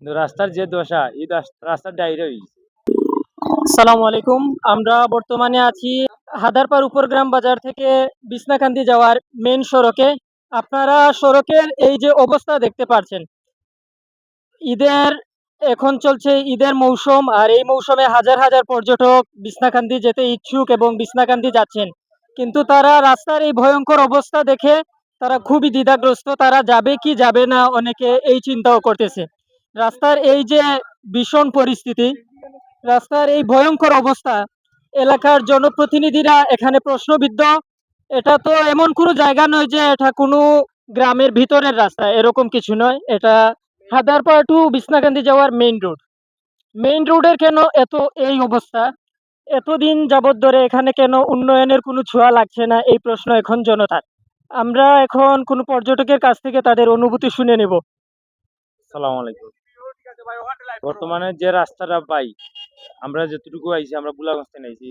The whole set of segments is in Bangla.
কিন্তু রাস্তার যে দশা এই রাস্তার ডাইরে হয়েছে। আসসালামু আলাইকুম। আমরা বর্তমানে আছি হাদারপাড় উপরগ্রাম বাজার থেকে বিছনাকান্দি যাওয়ার মেইন সড়কে। আপনারা সড়কের এই যে অবস্থা দেখতে পাচ্ছেন, ঈদের এখন চলছে ঈদের মৌসুম, আর এই মৌসুমে হাজার হাজার পর্যটক বিছনাকান্দি যেতে ইচ্ছুক এবং বিছনাকান্দি যাচ্ছেন। কিন্তু তারা রাস্তার এই ভয়ঙ্কর অবস্থা দেখে তারা খুবই দ্বিধাগ্রস্ত। তারা যাবে কি যাবে না, অনেকে এই চিন্তাও করতেছে। রাস্তার এই যে ভীষণ পরিস্থিতি, রাস্তার এই ভয়ঙ্কর অবস্থা, এলাকার জনপ্রতিনিধিরা এখানে প্রশ্নবিদ্ধ। এটা তো এমন কোনো জায়গা নয় যে এটা কোনো গ্রামের ভিতরের রাস্তা, এরকম কিছু নয়। এটা হাদারপাড় টু বিছনাকান্দি যাওয়ার মেইন রোডের কেন এত এই অবস্থা? এতদিন যাবৎ ধরে এখানে কেন উন্নয়নের কোনো ছোঁয়া লাগছে না, এই প্রশ্ন এখন জনতার। আমরা এখন কোনো পর্যটকের কাছ থেকে তাদের অনুভূতি শুনে নেব। সালাম আলাইকুম। বর্তমানে যে রাস্তাটা পাই, আমরা যতটুকু আইছি আমরা বুলাগঞ্জ থেকে আইছি,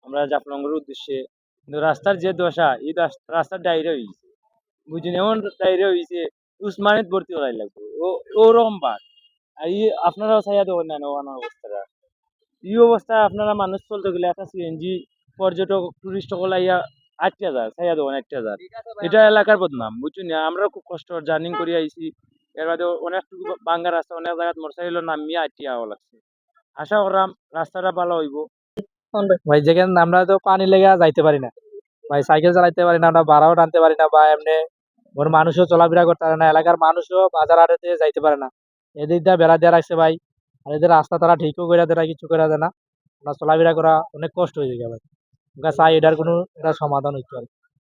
আমরা জাফলঙ্গের উদ্দেশ্যে, কিন্তু রাস্তার যে দশা এই রাস্তার ডাইরে হয়েছে, বুঝছেন? এমন ডাইরে হয়েছে উসমানিত ভর্তি করাই লাগবে ওরকম বাদ। আর আপনারাও চাইয়া দেবেন না ওখানে অবস্থাটা, এই অবস্থায় আপনারা মানুষ চলতে গেলে একটা সিএনজি পর্যটক টুরিস্ট সকল আইয়া 8,000 চাইয়া দেবেন 8,000, এটা এলাকার বদনাম, বুঝছেন? আমরা খুব কষ্ট জার্নি করে আইছি, এর বাদে অনেকটুকু বাঙ্গা রাস্তা, অনেক জায়গায় মোটরসাইকেল নামিয়ে আটকে হওয়া লাগছে। আশা করলাম রাস্তাটা ভালো হইব। ভাই যেখানে আমরা তো পানি লেগে যাইতে পারি না ভাই, সাইকেল চালাইতে পারি না, আমরা ভাড়াও টানতে পারি না, বা এমনি ওর মানুষও চলাফেরা করতে পারে না, এলাকার মানুষও বাজার হাটে যাইতে পারে না। এদিক দিয়ে বেড়া দেওয়া রাখছে ভাই, আর এদের রাস্তা তারা ঠিকও করে দেয় না, কিছু করে দেয় না। আমরা চলাফেরা করা অনেক কষ্ট হয়ে যায় ভাই। আমরা চাই এটার কোনো এটা সমাধান হইতে পারে।